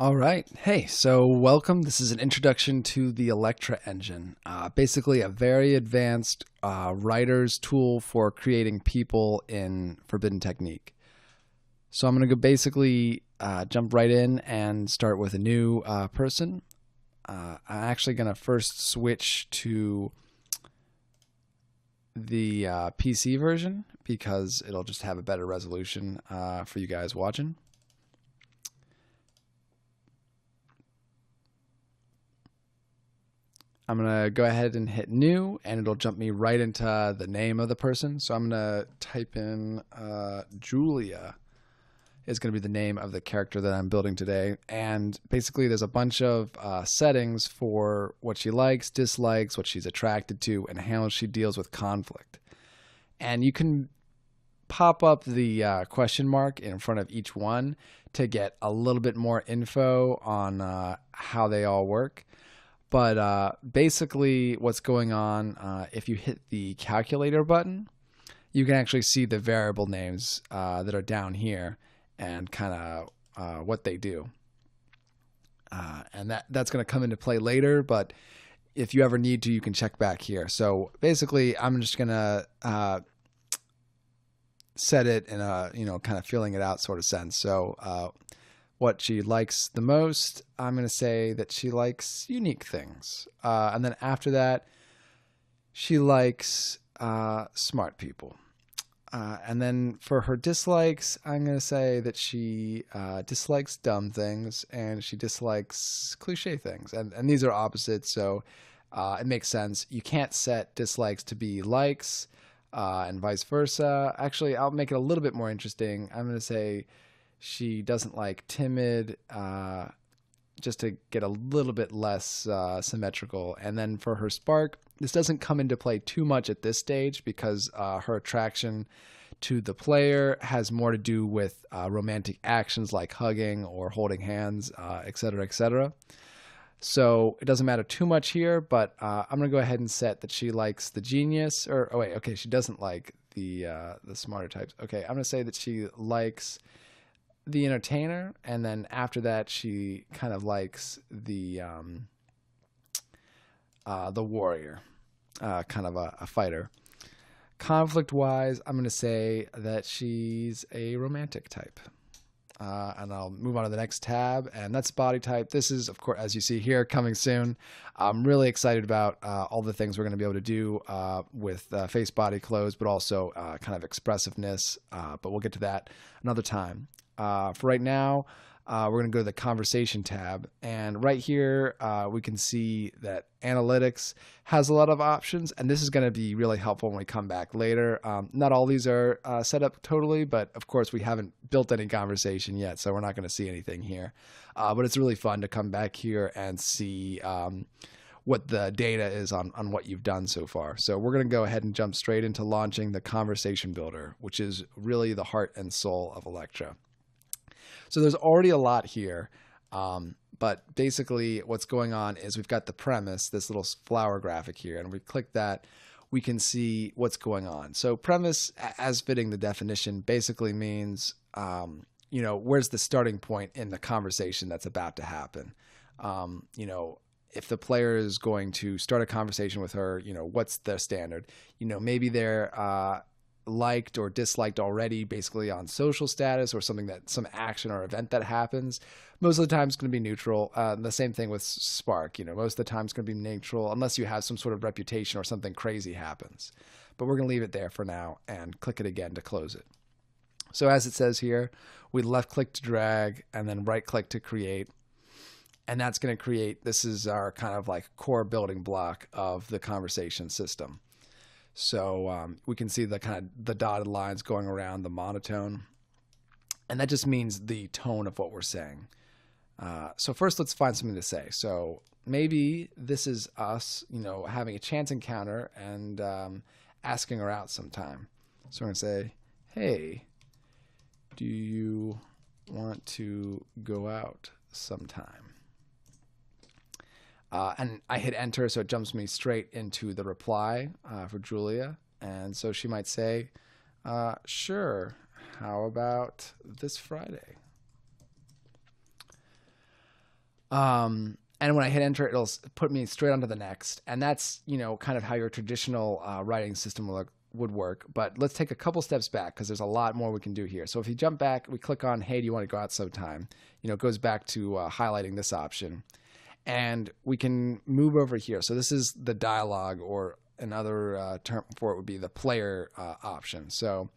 All right. Hey, so welcome. This is an introduction to the Electra engine. Basically, a very advanced writer's tool for creating people in Forbidden Technique. So I'm going to go basically jump right in and start with a new person. I'm actually going to first switch to the PC version because it'll just have a better resolution for you guys watching. I'm going to go ahead and hit new, and it'll jump me right into the name of the person. So I'm going to type in Julia is going to be the name of the character that I'm building today. And basically, there's a bunch of settings for what she likes, dislikes, what she's attracted to, and how she deals with conflict. And you can pop up the question mark in front of each one to get a little bit more info on how they all work. But basically, what's going on, if you hit the calculator button, you can actually see the variable names that are down here and kind of what they do. And that's going to come into play later, but if you ever need to, you can check back here. So basically, I'm just going to set it in a, kind of feeling it out sort of sense. So what she likes the most, I'm going to say that she likes unique things. And then after that, she likes smart people. And then for her dislikes, I'm going to say that she dislikes dumb things and she dislikes cliche things. And these are opposites, so it makes sense. You can't set dislikes to be likes and vice versa. Actually, I'll make it a little bit more interesting. I'm going to say she doesn't like timid, just to get a little bit less symmetrical. And then for her spark, this doesn't come into play too much at this stage because her attraction to the player has more to do with romantic actions like hugging or holding hands, etc., etc. So it doesn't matter too much here, but I'm going to go ahead and set that she likes the genius. Or, oh, wait, okay, she doesn't like the smarter types. Okay, I'm going to say that she likes the entertainer, and then after that she kind of likes the warrior, kind of a fighter. Conflict wise, I'm going to say that she's a romantic type. And I'll move on to the next tab, and that's body type. This is, of course, as you see here, coming soon. I'm really excited about all the things we're going to be able to do with face, body, clothes, but also kind of expressiveness. But we'll get to that another time. For right now, we're going to go to the conversation tab, and right here we can see that analytics has a lot of options, and this is going to be really helpful when we come back later. Not all these are set up totally, but of course we haven't built any conversation yet, so we're not going to see anything here. But it's really fun to come back here and see what the data is on what you've done so far. So we're going to go ahead and jump straight into launching the conversation builder, which is really the heart and soul of Electra. So there's already a lot here, but basically what's going on is we've got the premise, this little flower graphic here, and we click that, we can see what's going on. So premise, as fitting the definition, basically means, where's the starting point in the conversation that's about to happen. If the player is going to start a conversation with her, what's the standard? Maybe they're liked or disliked already basically on social status or some action or event that happens. Most of the time it's going to be neutral. The same thing with spark. Most of the time it's going to be neutral unless you have some sort of reputation or something crazy happens. But we're going to leave it there for now and click it again to close it. So as it says here, we left click to drag and then right click to create. And that's going to create, this is our kind of like core building block of the conversation system. So we can see the kind of the dotted lines going around the monotone. And that just means the tone of what we're saying. So first, let's find something to say. So maybe this is us, having a chance encounter and asking her out sometime. So we're going to say, hey, do you want to go out sometime? And I hit enter, so it jumps me straight into the reply for Julia. And so she might say, sure, how about this Friday? And when I hit enter, it'll put me straight onto the next. And that's, kind of how your traditional writing system would work. But let's take a couple steps back because there's a lot more we can do here. So if you jump back, we click on, hey, do you want to go out sometime? It goes back to highlighting this option. And we can move over here. So this is the dialogue, or another term for it would be the player option. So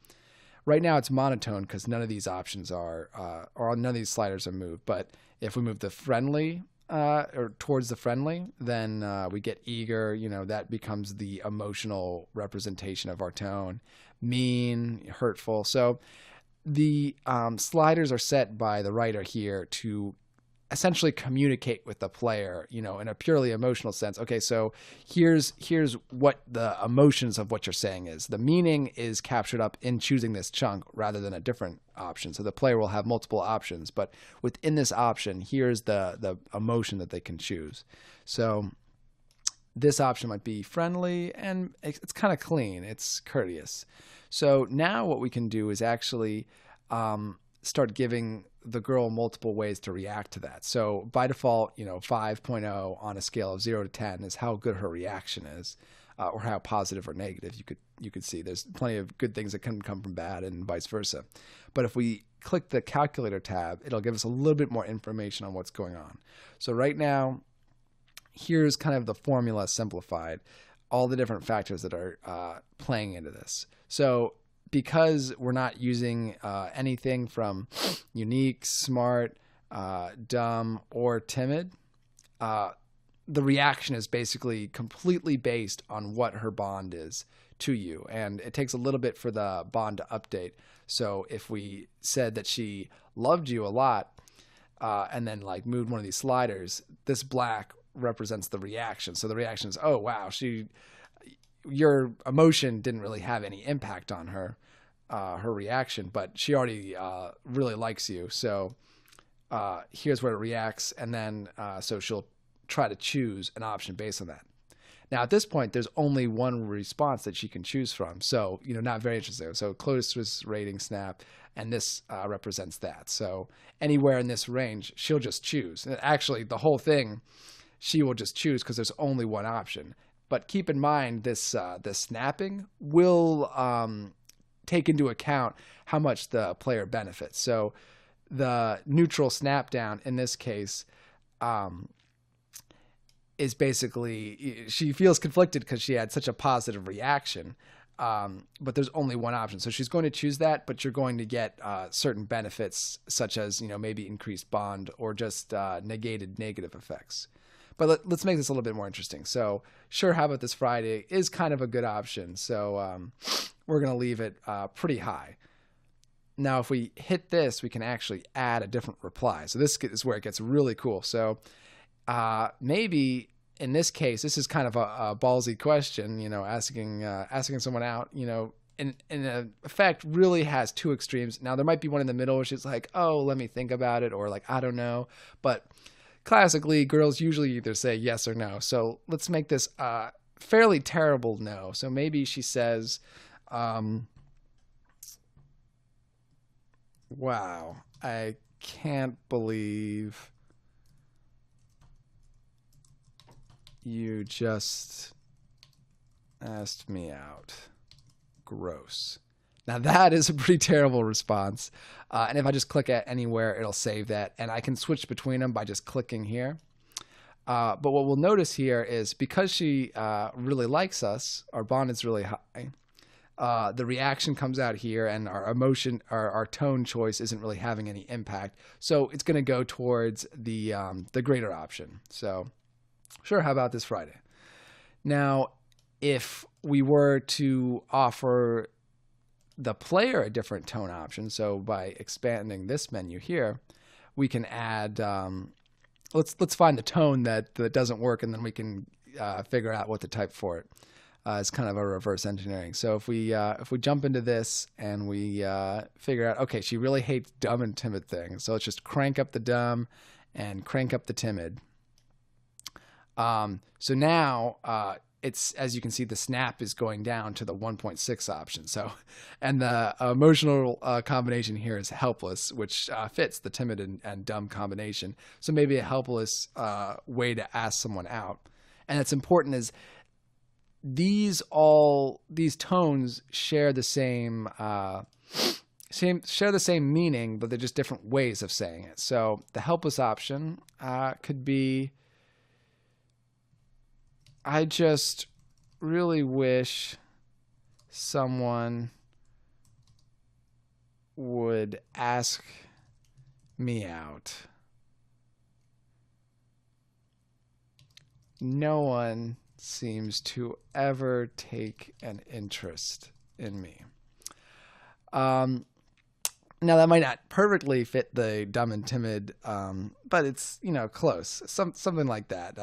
right now it's monotone because none of these options are, or none of these sliders are moved. But if we move the friendly or towards the friendly, then we get eager. That becomes the emotional representation of our tone. Mean, hurtful. So the sliders are set by the writer here to essentially communicate with the player, in a purely emotional sense. Okay, so here's what the emotions of what you're saying is. The meaning is captured up in choosing this chunk rather than a different option. So the player will have multiple options, but within this option, here's the emotion that they can choose. So this option might be friendly, and it's kind of clean. It's courteous. So now what we can do is actually start giving the girl multiple ways to react to that. So by default, 5.0 on a scale of 0 to 10 is how good her reaction is, or how positive or negative you could see. There's plenty of good things that can come from bad, and vice versa. But if we click the calculator tab, it'll give us a little bit more information on what's going on. So right now, here's kind of the formula simplified, all the different factors that are playing into this. So because we're not using anything from unique, smart, dumb, or timid, the reaction is basically completely based on what her bond is to you. And it takes a little bit for the bond to update. So if we said that she loved you a lot, and then moved one of these sliders, this black represents the reaction. So the reaction is, oh, wow, your emotion didn't really have any impact on her reaction, but she already really likes you. So here's where it reacts, and then so she'll try to choose an option based on that. Now at this point, there's only one response that she can choose from. So not very interesting. So closest rating snap, and this represents that. So anywhere in this range, she'll just choose. And actually, the whole thing, she will just choose because there's only one option. But keep in mind, this snapping will take into account how much the player benefits. So the neutral snap down in this case is basically, she feels conflicted because she had such a positive reaction, but there's only one option. So she's going to choose that, but you're going to get certain benefits, such as maybe increased bond or just negated negative effects. But let's make this a little bit more interesting. So sure, how about this Friday is kind of a good option. So we're going to leave it pretty high. Now, if we hit this, we can actually add a different reply. So this is where it gets really cool. So maybe in this case, this is kind of a ballsy question, asking someone out, in effect really has two extremes. Now there might be one in the middle, which is like, oh, let me think about it, or I don't know. But classically, girls usually either say yes or no. So let's make this fairly terrible no. So maybe she says, wow, I can't believe you just asked me out. Gross. Now that is a pretty terrible response. And if I just click at anywhere, it'll save that. And I can switch between them by just clicking here. But what we'll notice here is because she really likes us, our bond is really high. The reaction comes out here, and our emotion, our tone choice isn't really having any impact. So it's going to go towards the greater option. So sure, how about this Friday? Now, if we were to offer the player a different tone option, so by expanding this menu here, we can add, let's find the tone that doesn't work, and then we can figure out what to type for it. It's kind of a reverse engineering. So if we jump into this and we figure out, okay, she really hates dumb and timid things, so let's just crank up the dumb and crank up the timid. So now it's, as you can see, the snap is going down to the 1.6 option. So, and the emotional combination here is helpless, which fits the timid and dumb combination. So maybe a helpless way to ask someone out. And it's important is these tones share the same meaning, but they're just different ways of saying it. So the helpless option could be, I just really wish someone would ask me out. No one seems to ever take an interest in me. Now that might not perfectly fit the dumb and timid, but it's, close, something like that.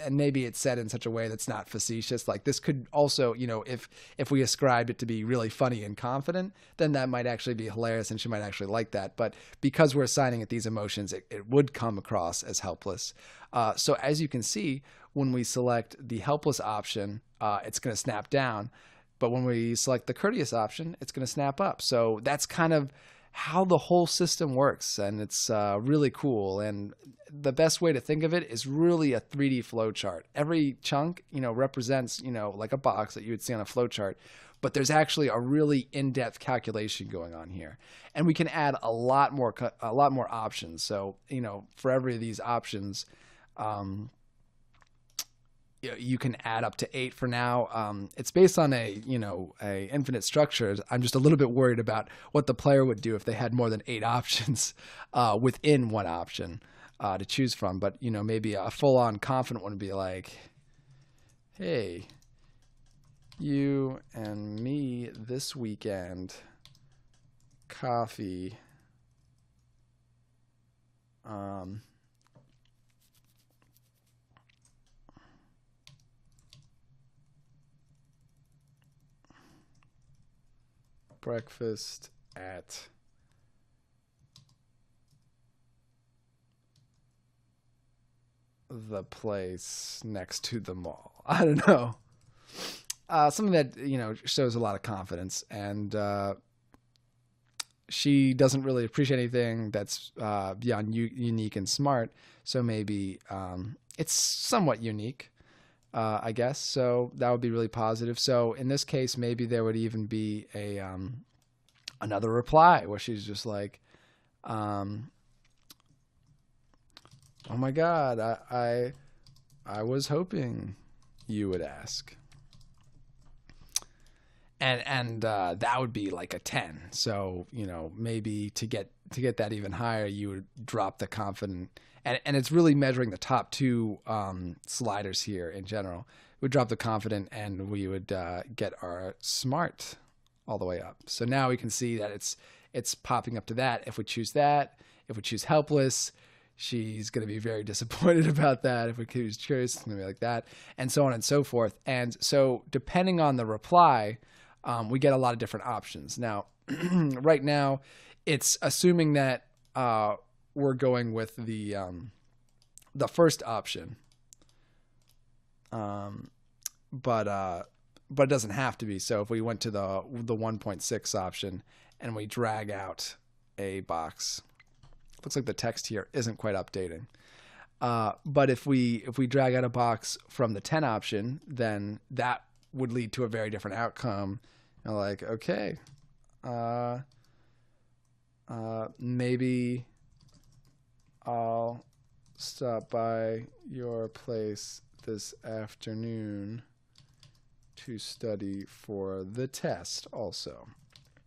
And maybe it's said in such a way that's not facetious. Like this could also, if we ascribed it to be really funny and confident, then that might actually be hilarious and she might actually like that. But because we're assigning it these emotions, it would come across as helpless. So as you can see, when we select the helpless option, it's going to snap down. But when we select the courteous option, it's going to snap up. So that's kind of how the whole system works, and it's really cool. And the best way to think of it is really a 3D flow chart. Every chunk, represents, like a box that you would see on a flow chart, but there's actually a really in-depth calculation going on here. And we can add a lot more options. So, for every of these options, you can add up to 8 for now. It's based on a infinite structure. I'm just a little bit worried about what the player would do if they had more than 8 options within one option to choose from. But, maybe a full-on confident one would be like, hey, you and me this weekend, coffee, breakfast at the place next to the mall. I don't know. Something that, shows a lot of confidence. And she doesn't really appreciate anything that's beyond unique and smart. So maybe it's somewhat unique. I guess. So that would be really positive. So in this case, maybe there would even be a another reply where she's just like, oh my God, I was hoping you would ask. And that would be like a 10. So, maybe to get that even higher, you would drop the confident. And it's really measuring the top 2 sliders here in general. We would drop the confident and we would get our smart all the way up. So now we can see that it's popping up to that. If we choose that, if we choose helpless, she's going to be very disappointed about that. If we choose curious, it's going to be like that, and so on and so forth. And so depending on the reply, we get a lot of different options. Now, right now, it's assuming that we're going with the first option, but it doesn't have to be. So if we went to the 1.6 option and we drag out a box, it looks like the text here isn't quite updating. But if we drag out a box from the 10 option, then that would lead to a very different outcome. Like, okay, maybe I'll stop by your place this afternoon to study for the test also.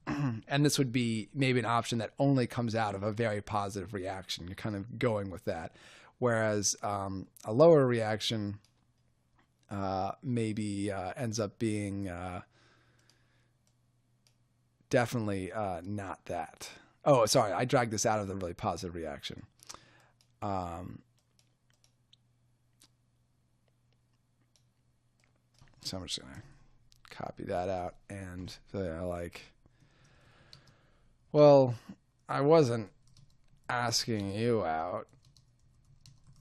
And this would be maybe an option that only comes out of a very positive reaction. You're kind of going with that. Whereas a lower reaction maybe ends up being definitely not that. Oh, sorry, I dragged this out of the really positive reaction. So I'm just going to copy that out and say, well, I wasn't asking you out,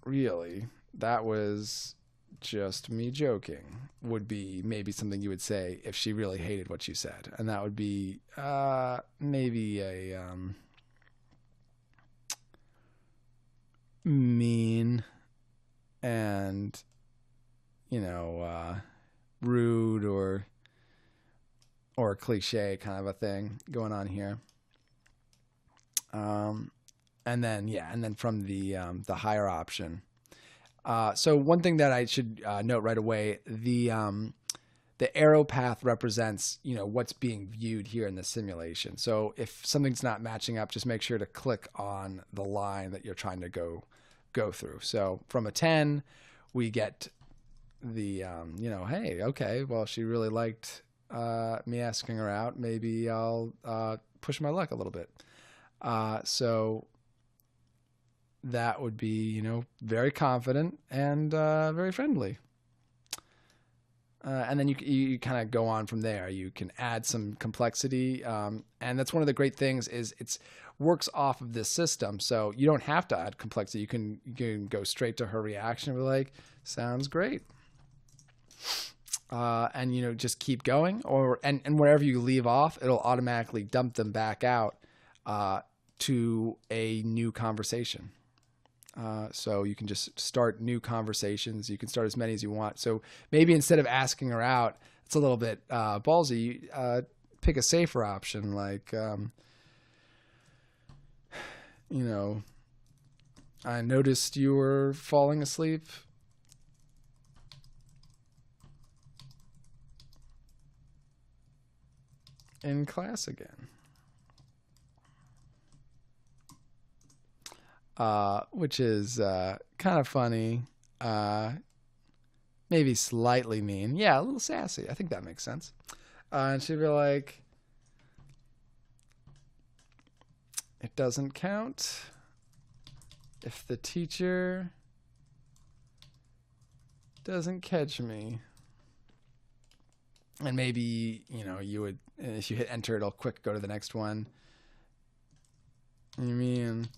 really. That was just me joking would be maybe something you would say if she really hated what you said. And that would be maybe a mean and, rude or cliche kind of a thing going on here. And then from the higher option. So one thing that I should note right away, the arrow path represents, what's being viewed here in the simulation. So if something's not matching up, just make sure to click on the line that you're trying to go through. So from a 10, we get the, hey, okay, well, she really liked me asking her out. Maybe I'll push my luck a little bit. So that would be, very confident and very friendly. And then you kind of go on from there. You can add some complexity, and that's one of the great things is it's works off of this system. So you don't have to add complexity. You can go straight to her reaction and be like, "Sounds great," and just keep going. And wherever you leave off, it'll automatically dump them back out to a new conversation. So you can just start new conversations. You can start as many as you want. So maybe instead of asking her out, it's a little bit ballsy. Pick a safer option, like, I noticed you were falling asleep in class again. Which is kind of funny, maybe slightly mean. Yeah, a little sassy. I think that makes sense. And she'd be like, "It doesn't count if the teacher doesn't catch me." And maybe, you would, if you hit enter, it'll quick go to the next one. You mean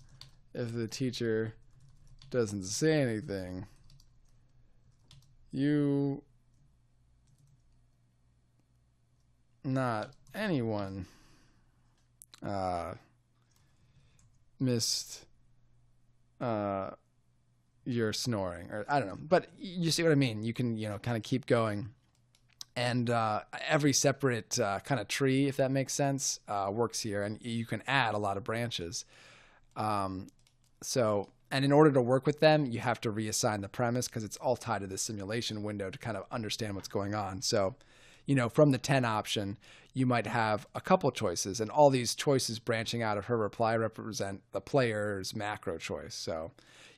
if the teacher doesn't say anything, you, not anyone, missed your snoring, or I don't know, but you see what I mean. You can, kind of keep going, and every separate kind of tree, if that makes sense, works here, and you can add a lot of branches. And in order to work with them, you have to reassign the premise because it's all tied to the simulation window to kind of understand what's going on. So, from the 10 option, you might have a couple choices, and all these choices branching out of her reply represent the player's macro choice. So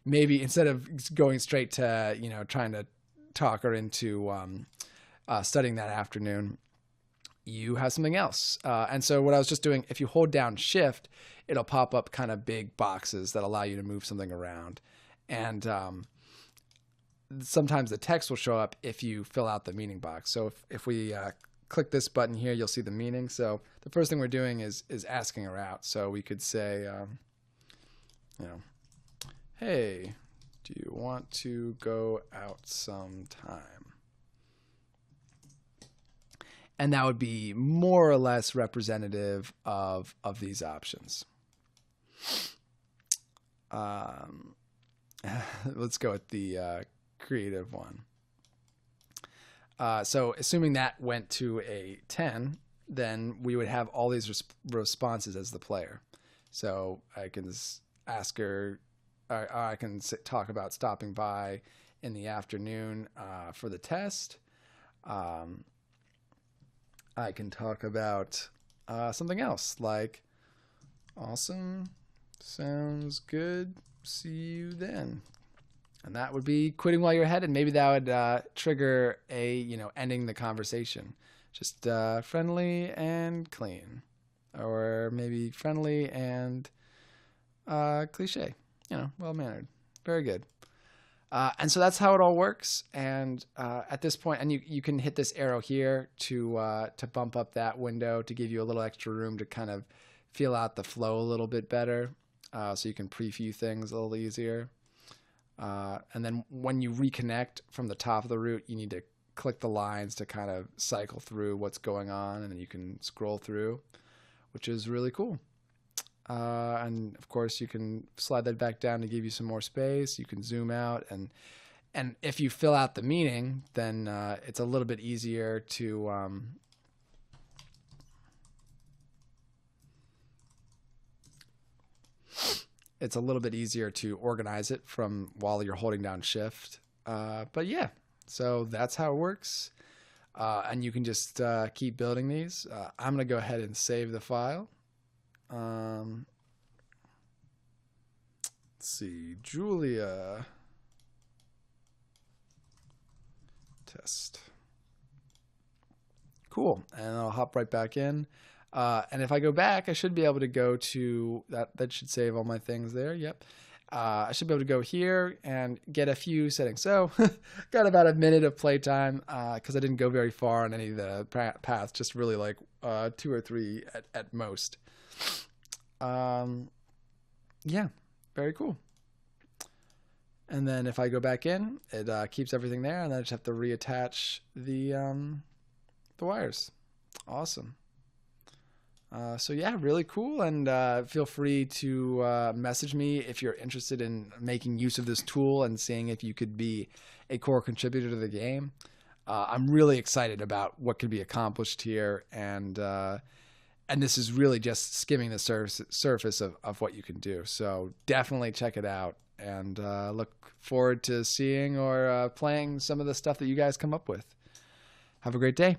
maybe instead of going straight to, trying to talk her into studying that afternoon, you have something else. And so what I was just doing, if you hold down shift, it'll pop up kind of big boxes that allow you to move something around. And sometimes the text will show up if you fill out the meaning box. So if we click this button here, you'll see the meaning. So the first thing we're doing is asking her out. So we could say, "Hey, do you want to go out sometime?" And that would be more or less representative of these options. Let's go with the creative one. So assuming that went to a 10, then we would have all these responses as the player. So I can ask her, I can talk about stopping by in the afternoon for the test. I can talk about something else like, "Awesome, sounds good, see you then." And that would be quitting while you're ahead, and maybe that would trigger a, ending the conversation. Just friendly and clean, or maybe friendly and cliche, well-mannered. Very good. And so that's how it all works. And at this point, and you can hit this arrow here to bump up that window to give you a little extra room to kind of feel out the flow a little bit better, so you can preview things a little easier. And then when you reconnect from the top of the route, you need to click the lines to kind of cycle through what's going on, and then you can scroll through, which is really cool. And of course, you can slide that back down to give you some more space. You can zoom out, and if you fill out the meaning, then it's a little bit easier to organize it from while you're holding down shift. But yeah, so that's how it works. And you can just keep building these. I'm going to go ahead and save the file. Let's see, Julia test. Cool. And I'll hop right back in. And if I go back, I should be able to go to that. That should save all my things there. Yep. I should be able to go here and get a few settings. So got about a minute of playtime because I didn't go very far on any of the paths, just really like 2 or 3 at most. Yeah, very cool. And then if I go back in, it keeps everything there, and then I just have to reattach the wires. Awesome. So yeah, really cool. And feel free to message me if you're interested in making use of this tool and seeing if you could be a core contributor to the game. I'm really excited about what could be accomplished here, and this is really just skimming the surface of what you can do. So definitely check it out, and look forward to seeing or playing some of the stuff that you guys come up with. Have a great day.